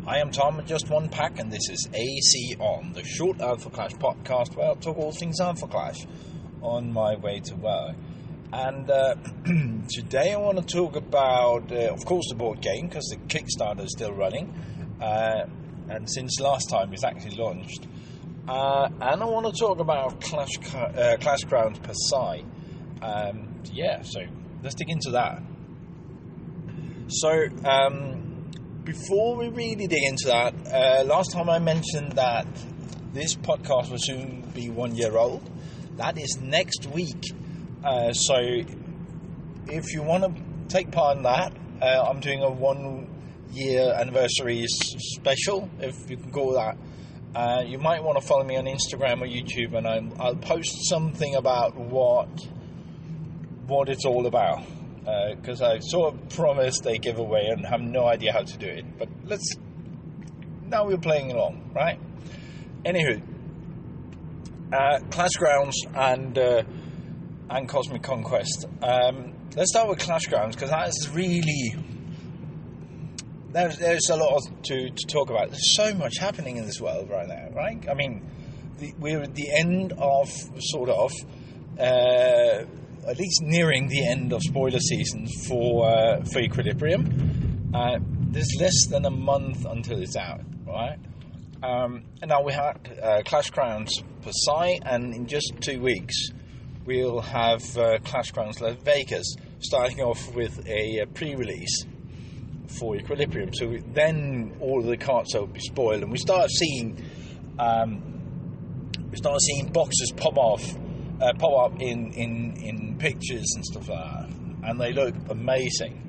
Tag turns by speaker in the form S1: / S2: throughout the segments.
S1: I am Tom, just one pack, and this is AC On, the short Alpha Clash podcast where I'll talk all things Alpha Clash on my way to work. And today I want to talk about, of course, the board game, because the Kickstarter is still running, and since last time it's actually launched. And I want to talk about Clashgrounds Pasay. So let's dig into that. So, before we really dig into that, last time I mentioned that this podcast will soon be 1 year old. That is next week. So if you want to take part in that, I'm doing a 1 year anniversary special, if you can call that. You might want to follow me on Instagram or YouTube, and I'll post something about what it's all about. Because I sort of promised a giveaway and have no idea how to do it. But now we're playing along, right? Anywho, Clashgrounds and Cosmic Conquest. Let's start with Clashgrounds, because that is really... There's a lot to talk about. There's so much happening in this world right now, right? I mean, we're at the end of, at least nearing the end of spoiler seasons for Equilibrium. There's less than a month until it's out, right? And now we have Clashgrounds Pasay, and in just 2 weeks we'll have Clashgrounds Las Vegas, starting off with a pre-release for Equilibrium. So then all of the cards will be spoiled, and we start seeing boxes pop up in pictures and stuff like that, and they look amazing.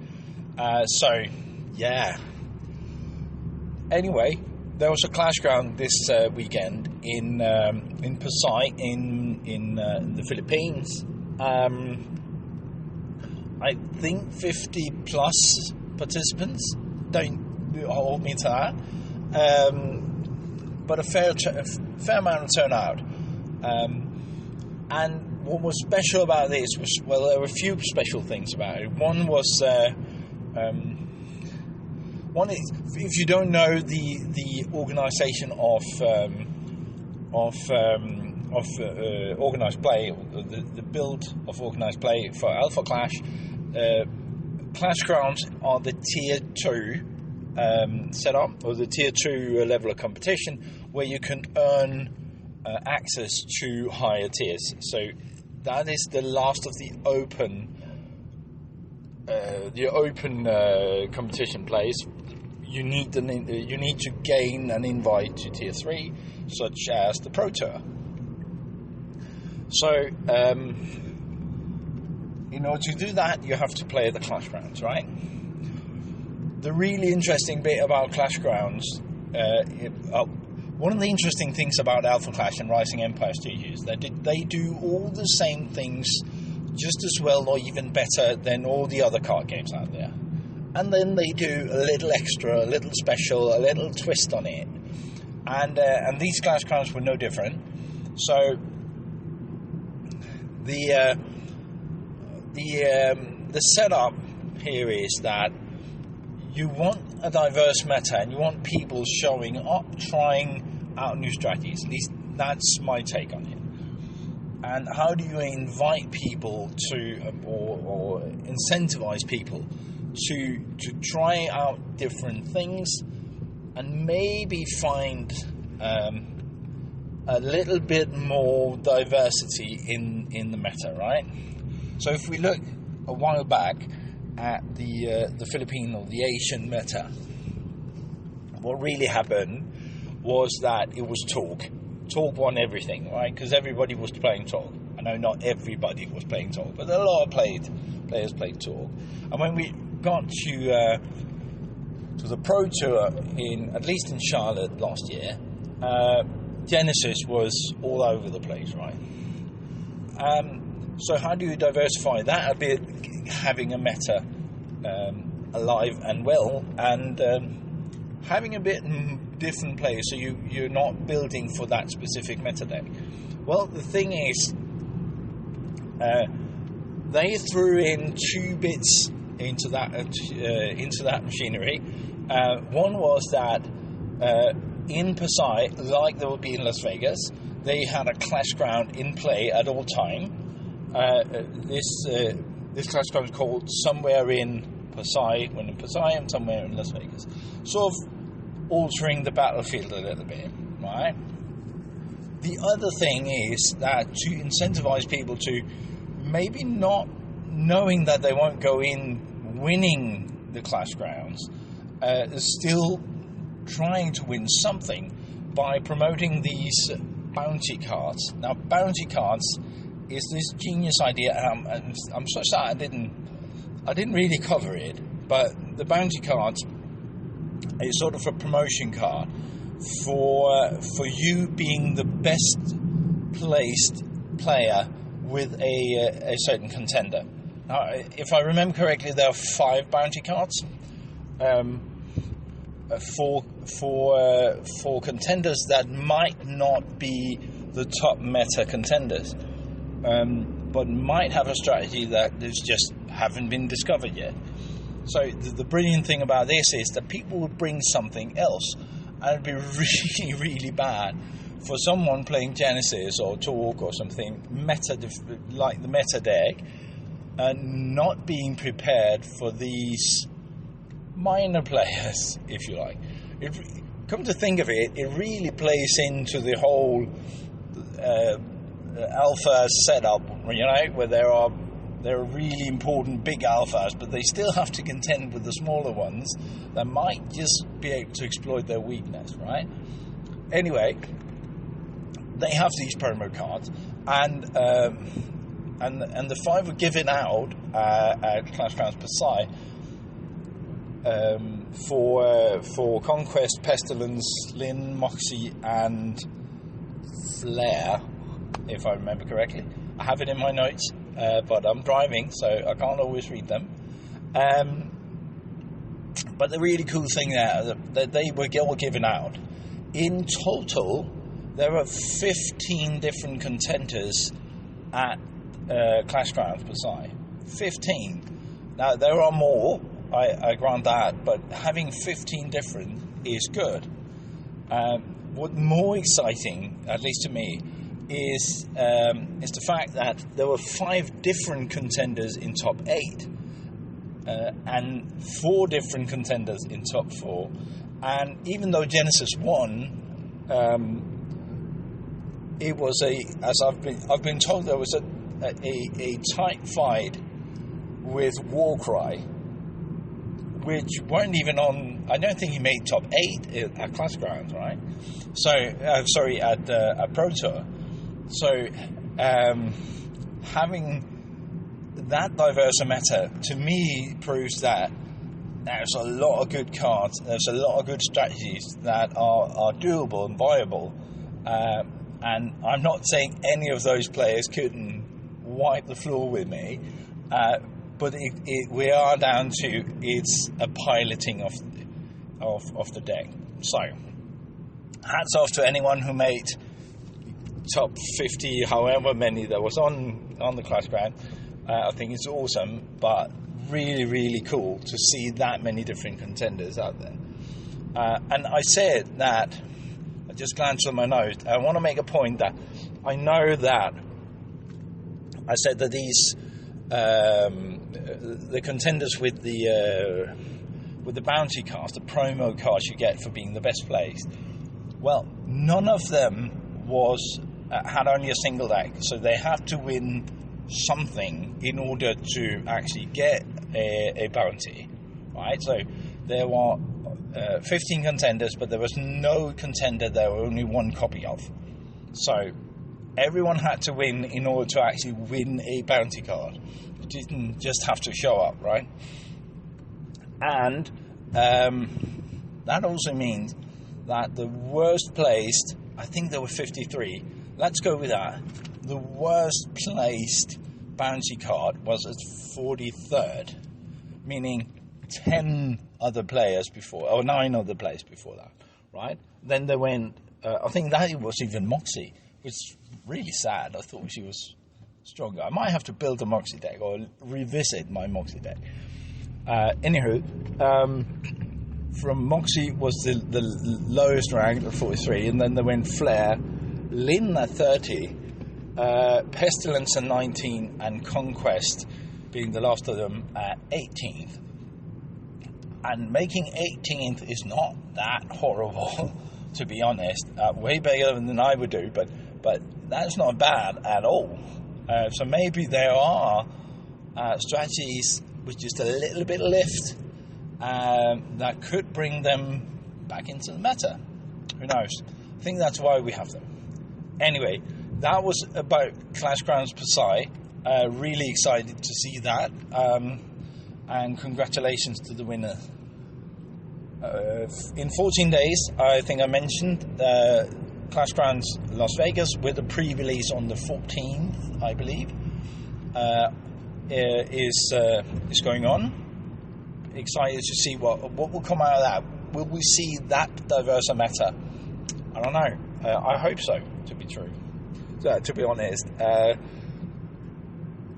S1: Anyway, there was a Clashground this weekend in Pasay in the Philippines. I think 50 plus participants. Don't hold me to that, but a fair amount of turnout. And what was special about this was, well, there were a few special things about it. One was, if you don't know the organisation of organised play, or the build of organised play for Alpha Clash, Clashgrounds are the tier 2 setup, or the tier 2 level of competition, where you can earn access to higher tiers. So that is the last of the open competition plays. You need to gain an invite to tier 3, such as the Pro Tour. So in order to do that, you have to play the Clashgrounds, right? The really interesting bit about Clashgrounds, one of the interesting things about Alpha Clash and Rising Empire Studios, they do all the same things just as well, or even better, than all the other card games out there. And then they do a little extra, a little special, a little twist on it. And these Clashgrounds were no different. So the setup here is that you want a diverse meta, and you want people showing up, trying out new strategies. At least that's my take on it. And how do you invite people to, or incentivize people to try out different things, and maybe find a little bit more diversity in the meta, right? So if we look a while back at the Philippine or the Asian meta, what really happened was that it was Talk. Talk won everything, right? Because everybody was playing Talk. I know not everybody was playing Talk, but a lot of players played Talk. And when we got to the Pro Tour, at least in Charlotte last year, Genesis was all over the place, right? So how do you diversify that a bit, having a meta alive and well, and having a bit different players, so you're not building for that specific meta deck? Well, the thing is, they threw in 2 bits into that machinery. One was that in Pasay, like there would be in Las Vegas, they had a Clashground in play at all time. This Clashground is called Somewhere in Pasay, when in Pasay, and Somewhere in Las Vegas. Sort of altering the battlefield a little bit, right? The other thing is that to incentivize people to maybe not knowing that they won't go in winning the Clashgrounds, still trying to win something by promoting these bounty cards. Now, bounty cards is this genius idea, and I'm so sad I didn't really cover it, but the bounty cards is sort of a promotion card for you being the best placed player with a certain contender. Now, if I remember correctly, there are 5 bounty cards for contenders that might not be the top meta contenders, but might have a strategy that is just haven't been discovered yet. So the brilliant thing about this is that people would bring something else, and it'd be really, really bad for someone playing Genesis or Talk or something like the meta deck, and not being prepared for these minor players, if you like. Come to think of it, it really plays into the whole alpha setup, where there are really important big alphas, but they still have to contend with the smaller ones that might just be able to exploit their weakness, right? Anyway, they have these promo cards, and the 5 were given out at Clashgrounds Pasay for Conquest, Pestilence, Lynn, Moxie, and Flare, if I remember correctly. I have it in my notes, but I'm driving, so I can't always read them. But the really cool thing there, that they were all given out. In total, there are 15 different contenders at Clashgrounds Pasay. 15. Now, there are more, I grant that, but having 15 different is good. What's more exciting, at least to me, is the fact that there were 5 different contenders in top 8, and 4 different contenders in top 4. And even though Genesis won, it was as I've been told, there was a tight fight with Warcry, which weren't even on. I don't think he made top 8 at Clashgrounds, right? So at Pro Tour. So having that diverse a meta, to me, proves that there's a lot of good cards, there's a lot of good strategies that are doable and viable, and I'm not saying any of those players couldn't wipe the floor with me, but we are down to it's a piloting of the deck. So hats off to anyone who made top 50, however many there was on the Clashground. I think it's awesome, but really, really cool to see that many different contenders out there. And I said that, I just glanced at my notes, I want to make a point that I know that I said that these the contenders with the bounty cards, the promo cards you get for being the best placed, well, none of them had only a single deck, so they have to win something in order to actually get a bounty, right? So there were 15 contenders, but there was no contender there were only 1 copy of. So everyone had to win in order to actually win a bounty card. You didn't just have to show up, right? And that also means that the worst placed, I think there were 53, let's go with that. The worst placed bounty card was at 43rd, meaning 10 other players before, or 9 other players before that, right? Then they went, I think that it was even Moxie, which is really sad. I thought she was stronger. I might have to build a Moxie deck or revisit my Moxie deck. Anywho, from Moxie was the lowest rank at 43, and then they went Flare, Lynn at 30, Pestilence at 19, and Conquest being the last of them at 18th. And making 18th is not that horrible, to be honest. Way better than I would do, but that's not bad at all. So maybe there are strategies with just a little bit of lift that could bring them back into the meta. Who knows? I think that's why we have them. Anyway, that was about Clashgrounds Pasay. Really excited to see that. And congratulations to the winner. In 14 days, I think I mentioned Clashgrounds Las Vegas with a pre-release on the 14th, I believe, is going on. Excited to see what will come out of that. Will we see that diverse a meta? I don't know. I hope so, to be true. To be honest,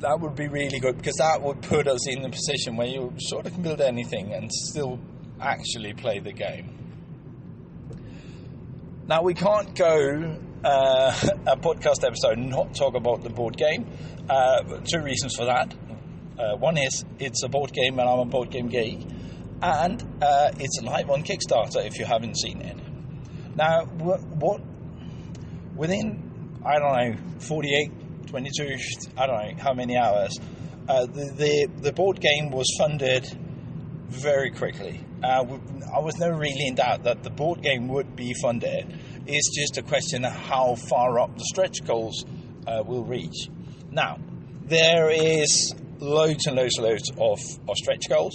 S1: that would be really good, because that would put us in a position where you sort of can build anything and still actually play the game. Now, we can't go a podcast episode and not talk about the board game. 2 reasons for that. One is it's a board game and I'm a board game geek, and it's live on Kickstarter if you haven't seen it. Now, within, I don't know, 48, 22, I don't know how many hours, the board game was funded very quickly. I was never really in doubt that the board game would be funded. It's just a question of how far up the stretch goals will reach. Now, there is loads and loads and loads of stretch goals.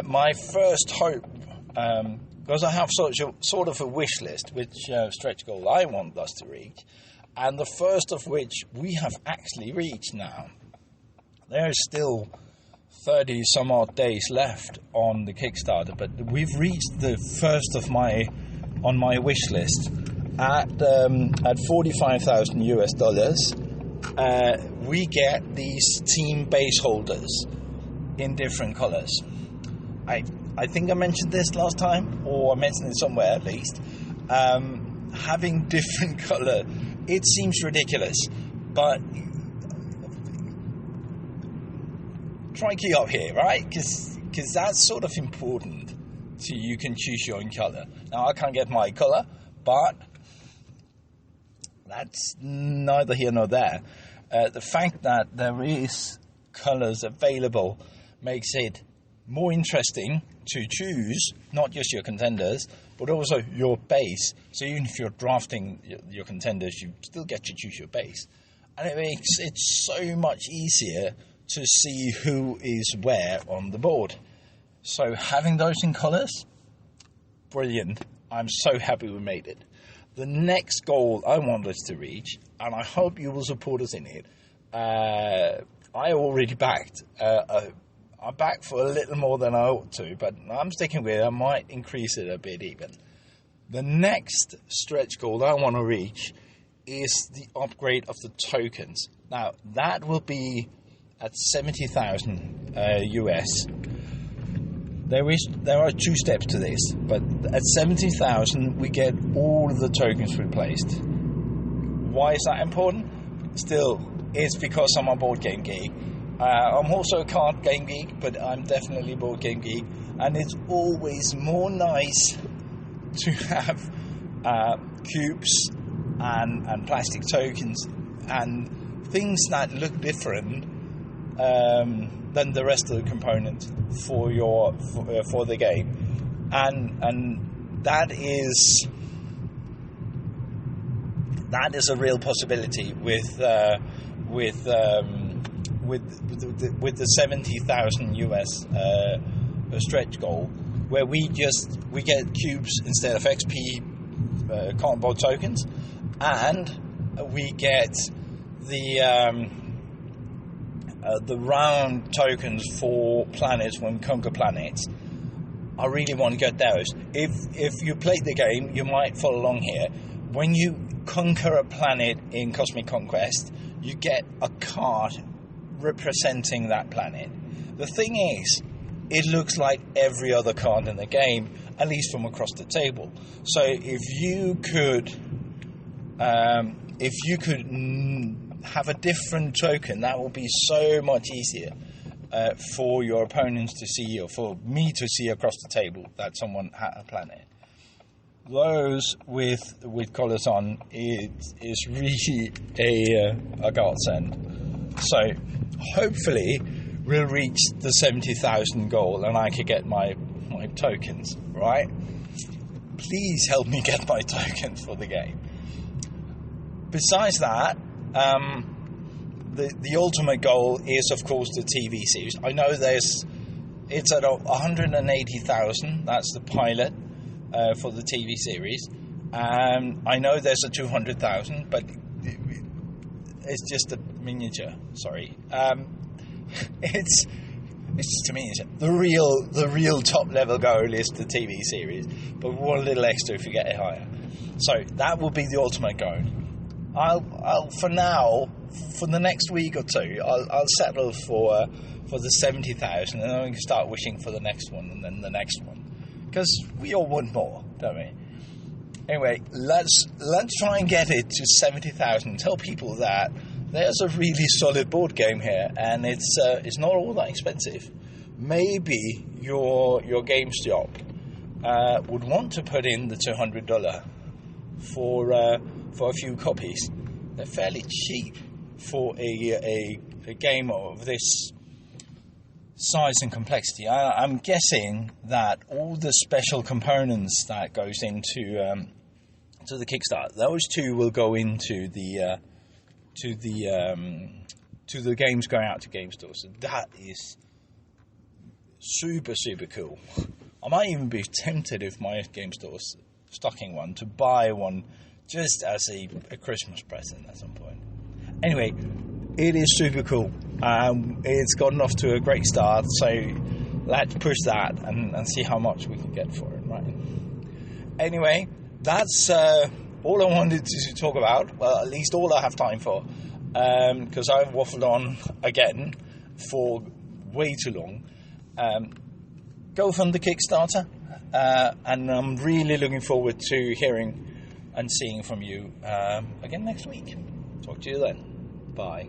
S1: My first hope, because I have sort of a wish list, which stretch goal I want us to reach, and the first of which we have actually reached now. There's still 30 some odd days left on the Kickstarter, but we've reached the first of on my wish list at $45,000 US. We get these team base holders in different colors. I think I mentioned this last time, or I mentioned it somewhere at least. Having different color, it seems ridiculous, but try and keep up here, right? Because that's sort of important. So you can choose your own color. Now, I can't get my color, but that's neither here nor there. The fact that there is colors available makes it more interesting to choose not just your contenders, but also your base. So even if you're drafting your contenders, you still get to choose your base. And it makes it so much easier to see who is where on the board. So having those in colours, brilliant. I'm so happy we made it. The next goal I want us to reach, and I hope you will support us in it, I already backed. I backed for a little more than I ought to, but I'm sticking with it. I might increase it a bit even. The next stretch goal I want to reach is the upgrade of the tokens. Now, that will be at 70,000 US. There are 2 steps to this, but at 70,000 we get all of the tokens replaced. Why is that important? Still, it's because I'm a board game geek. I'm also a card game geek, but I'm definitely a board game geek, and it's always more nice to have cubes and plastic tokens and things that look different than the rest of the component for the game, and that is a real possibility with the 70,000 US stretch goal, where we get cubes instead of XP cardboard tokens, and we get the round tokens for planets when we conquer planets. I really want to get those. If you play the game, you might follow along here. When you conquer a planet in Cosmic Conquest, you get a card representing that planet. The thing is, it looks like every other card in the game, at least from across the table. So if you could have a different token, that will be so much easier for your opponents to see, or for me to see across the table that someone had a plan it. Those with colours on is really a godsend. So hopefully we'll reach the 70,000 goal and I can get my tokens, right? Please help me get my tokens for the game. Besides that, the ultimate goal is, of course, the TV series. I know it's at 180,000. That's the pilot for the TV series. I know there's a 200,000, but it's just a miniature. Sorry, it's just a miniature. The real top level goal is the TV series, but one little extra if you get it higher. So that will be the ultimate goal. I'll for now, for the next week or two, I'll settle for the 70,000, and then we can start wishing for the next one and then the next one, because we all want more, don't we? Anyway, let's try and get it to 70,000. Tell people that there's a really solid board game here, and it's not all that expensive. Maybe your games shop would want to put in the $200 for a few copies. They're fairly cheap for a game of this size and complexity. I'm guessing that all the special components that goes into to the Kickstarter, those two will go into the games going out to game stores. So that is super cool. I might even be tempted, if my game store's stocking one, to buy one just as a Christmas present at some point. Anyway, it is super cool. It's gotten off to a great start, so let's push that and see how much we can get for it, right? Anyway, that's all I wanted to talk about. Well, at least all I have time for, because I've waffled on again for way too long. Go fund the Kickstarter, and I'm really looking forward to hearing and seeing from you again next week. Talk to you then. Bye.